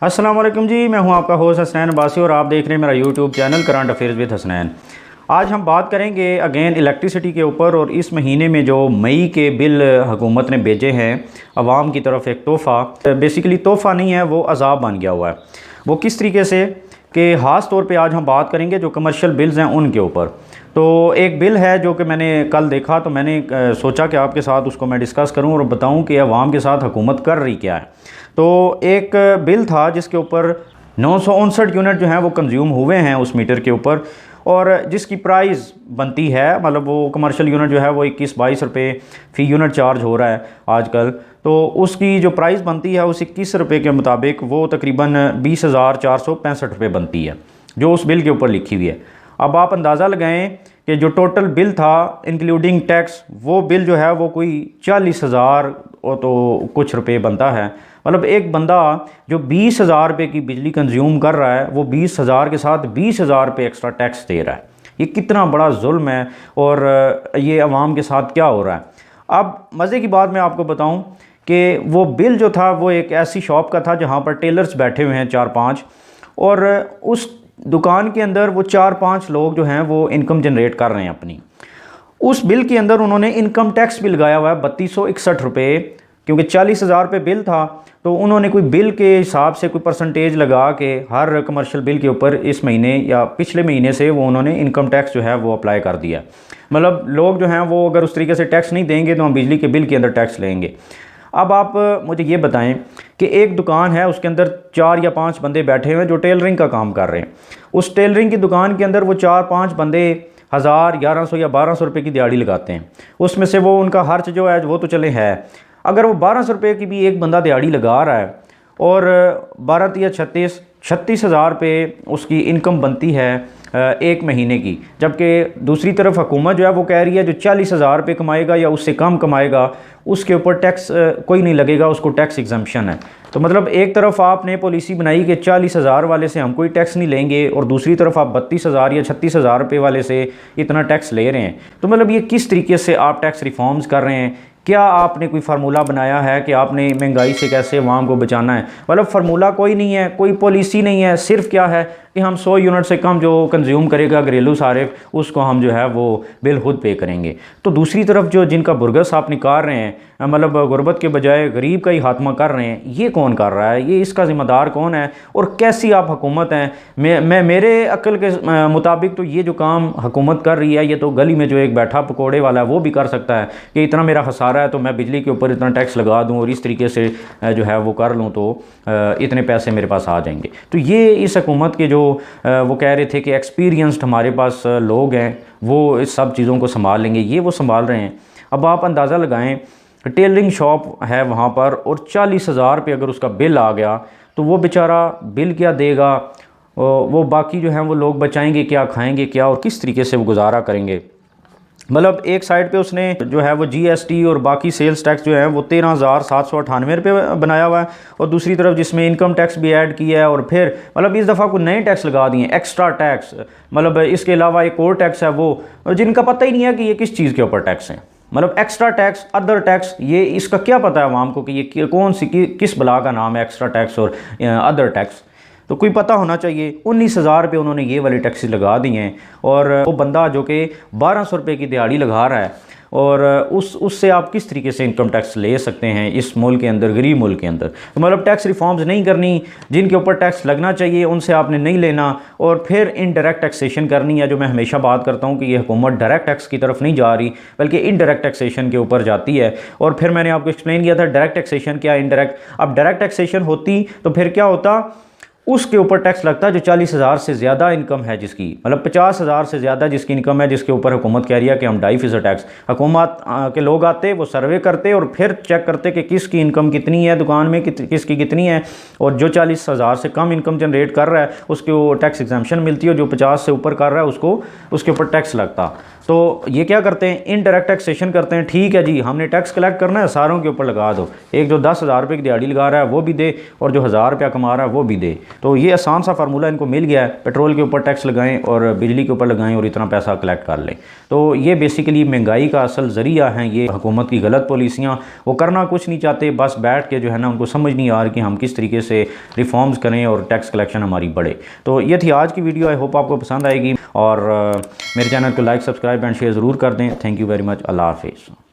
अस्सलाम वालेकुम जी, मैं हूं आपका होस्ट हसनैन अब्बासी और आप देख रहे हैं मेरा YouTube channel current affairs with Hasnain. आज हम बात करेंगे अगेन इलेक्ट्रिसिटी के ऊपर और इस महीने में जो मई के बिल हुकूमत ने भेजे हैं आवाम की तरफ एक तोहफ़ा, बेसिकली तोहफ़ा नहीं है, वो अज़ाब बन गया हुआ है। वो किस तरीके से कि ख़ास तौर पे आज हम बात करेंगे जो कमर्शियल बिल्स हैं उनके ऊपर। तो एक बिल है जो कि मैंने कल देखा, तो मैंने सोचा कि आपके साथ उसको मैं डिस्कस करूं और बताऊं कि अवाम के साथ हुकूमत कर रही क्या है। तो एक बिल था जिसके ऊपर 959 यूनिट जो हैं वो कंज्यूम हुए हैं उस मीटर के ऊपर, और जिसकी प्राइस बनती है, मतलब वो कमर्शियल यूनिट जो है वो 21-22 रुपये फ़ी यूनिट चार्ज हो रहा है आजकल। तो उसकी जो प्राइस बनती है उस 21 रुपये के मुताबिक वो तकरीबन 20,465 रुपये बनती है, जो उस बिल के ऊपर लिखी हुई है। अब आप अंदाज़ा लगाएं कि जो टोटल बिल था इंक्लूडिंग टैक्स, वो बिल जो है वो कोई 40,000 तो कुछ रुपये बनता है। मतलब एक बंदा जो 20,000 रुपये की बिजली कंज्यूम कर रहा है वो 20,000 के साथ 20,000 रुपये एक्स्ट्रा टैक्स दे रहा है। ये कितना बड़ा जुल्म है और ये अवाम के साथ क्या हो रहा है। अब मज़े की बात मैं आपको बताऊं कि वो बिल जो था वो एक ऐसी शॉप का था जहां पर टेलर्स बैठे हुए हैं 4-5, और उस दुकान के अंदर वो 4-5 लोग जो हैं वो इनकम जनरेट कर रहे हैं अपनी। उस बिल के अंदर उन्होंने इनकम टैक्स भी लगाया हुआ है 3261 रुपये, क्योंकि 40,000 रुपये बिल था। तो उन्होंने कोई बिल के हिसाब से कोई परसेंटेज लगा के हर कमर्शियल बिल के ऊपर इस महीने या पिछले महीने से वो उन्होंने इनकम टैक्स जो है वो अप्लाई कर दिया। मतलब लोग जो हैं वो अगर उस तरीके से टैक्स नहीं देंगे तो हम बिजली के बिल के अंदर टैक्स लेंगे। अब आप मुझे ये बताएं कि एक दुकान है, उसके अंदर 4 या 5 बंदे बैठे हुए हैं जो टेलरिंग का काम कर रहे हैं। उस टेलरिंग की दुकान के अंदर वो 4-5 बंदे 1,000, 1,100 या 1,200 रुपये की दिहाड़ी लगाते हैं। उसमें से वो उनका खर्च जो है वो तो चले है, अगर वो 1,200 रुपये की भी एक बंदा दिहाड़ी लगा रहा है और 12 या 36,000 रुपये उसकी इनकम बनती है एक महीने की, जबकि दूसरी तरफ हुकूमत जो है वो कह रही है जो 40,000 रुपये कमाएगा या उससे कम कमाएगा उसके ऊपर टैक्स कोई नहीं लगेगा, उसको टैक्स एग्जम्पशन है। तो मतलब एक तरफ आपने पॉलिसी बनाई कि 40,000 वाले से हम कोई टैक्स नहीं लेंगे और दूसरी तरफ आप 32,000 या 36,000 रुपये वाले से इतना टैक्स ले रहे हैं। तो मतलब ये किस तरीके से आप टैक्स रिफॉर्म्स कर रहे हैं? क्या आपने कोई फार्मूला बनाया है कि आपने महंगाई से कैसे अवाम को बचाना है? मतलब फार्मूला कोई नहीं है, कोई पॉलिसी नहीं है, सिर्फ क्या है कि हम 100 यूनिट से कम जो कंज्यूम करेगा घरेलू सारिफ उसको हम जो है वो बिल खुद पे करेंगे। तो दूसरी तरफ जो जिनका बुरगस आप निकाल रहे हैं, मतलब गुर्बत के बजाय गरीब का ही खात्मा कर रहे हैं, ये कौन कर रहा है? ये इसका ज़िम्मेदार कौन है और कैसी आप हुकूमत हैं? मैं मेरे अक्ल के मुताबिक तो ये जो काम हुकूमत कर रही है ये तो गली में जो एक बैठा पकौड़े वाला है वो भी कर सकता है कि इतना मेरा खसारा है तो मैं बिजली के ऊपर इतना टैक्स लगा दूँ और इस तरीके से जो है वो कर लूँ तो इतने पैसे मेरे पास आ जाएंगे। तो ये इस हुकूमत के जो वो कह रहे थे कि एक्सपीरियंस्ड हमारे पास लोग हैं वो इस सब चीज़ों को संभाल लेंगे, ये वो संभाल रहे हैं। अब आप अंदाज़ा लगाएं, टेलरिंग शॉप है वहाँ पर और 40,000 रुपये अगर उसका बिल आ गया तो वो बेचारा बिल क्या देगा, वो बाकी जो हैं वो लोग बचाएंगे क्या, खाएंगे क्या और किस तरीके से वो गुजारा करेंगे। मतलब एक साइड पे उसने जो है वो जीएसटी और बाकी सेल्स टैक्स जो है वो 13,798 रुपये बनाया हुआ है, और दूसरी तरफ जिसमें इनकम टैक्स भी ऐड किया है और फिर मतलब इस दफ़ा को नए टैक्स लगा दिए, एक्स्ट्रा टैक्स। मतलब इसके अलावा एक और टैक्स है वो जिनका पता ही नहीं है कि ये किस चीज़ के ऊपर टैक्स है। मतलब एक्स्ट्रा टैक्स, अदर टैक्स, ये इसका क्या पता है आवाम को कि ये कौन सी किस बला का नाम है एक्स्ट्रा टैक्स और अदर टैक्स, तो कोई पता होना चाहिए। 19,000 रुपये उन्होंने ये वाले टैक्सेस लगा दिए हैं, और वो बंदा जो कि 1,200 रुपये की दिहाड़ी लगा रहा है और उससे आप किस तरीके से इनकम टैक्स ले सकते हैं इस मुल्क के अंदर, गरीब मुल्क के अंदर। तो मतलब टैक्स रिफॉर्म्स नहीं करनी, जिनके ऊपर टैक्स लगना चाहिए उनसे आपने नहीं लेना, और फिर इनडायरेक्ट टैक्सेशन करनी है। जो मैं हमेशा बात करता हूँ कि ये हुकूमत डायरेक्ट टैक्स की तरफ नहीं जा रही बल्कि इनडायरेक्ट टैक्सेशन के ऊपर जाती है। और फिर मैंने आपको एक्सप्लेन किया था डायरेक्ट टैक्सेशन क्या, इनडायरेक्ट। अब डायरेक्ट टैक्सेशन होती तो फिर क्या होता, उसके ऊपर टैक्स लगता है जो 40,000 से ज़्यादा इनकम है जिसकी, मतलब 50,000 से ज़्यादा जिसकी इनकम है, जिसके ऊपर हुकूमत कह रही है कि हम 2.5% टैक्स। हुकूमत के लोग आते, वो सर्वे करते और फिर चेक करते कि किसकी इनकम कितनी है दुकान में, किसकी कितनी है, और जो 40,000 से कम इनकम जनरेट कर रहा है उसको टैक्स एग्जम्पशन मिलती है, और जो 50 से ऊपर कर रहा है उसको उसके ऊपर टैक्स लगता। तो ये क्या करते हैं, इनडायरेक्ट टैक्सेशन करते हैं। ठीक है जी, हमने टैक्स कलेक्ट करना है, सारों के ऊपर लगा दो। एक जो 10,000 रुपये की दिहाड़ी लगा रहा है वो भी दे, और जो 1,000 रुपया कमा रहा है वो भी दे। तो ये आसान सा फार्मूला इनको मिल गया है, पेट्रोल के ऊपर टैक्स लगाएं और बिजली के ऊपर लगाएं और इतना पैसा कलेक्ट कर लें। तो ये बेसिकली महंगाई का असल ज़रिया है ये हुकूमत की गलत पॉलिसियाँ। वो करना कुछ नहीं चाहते, बस बैठ के जो है ना, उनको समझ नहीं आ रही कि हम किस तरीके से रिफॉर्म्स करें और टैक्स कलेक्शन हमारी बढ़े। तो ये थी आज की वीडियो, आई होप आपको पसंद आएगी, और मेरे चैनल को लाइक, सब्सक्राइब एंड शेयर ज़रूर कर दें। Thank you very much. अल्लाह हाफिज़।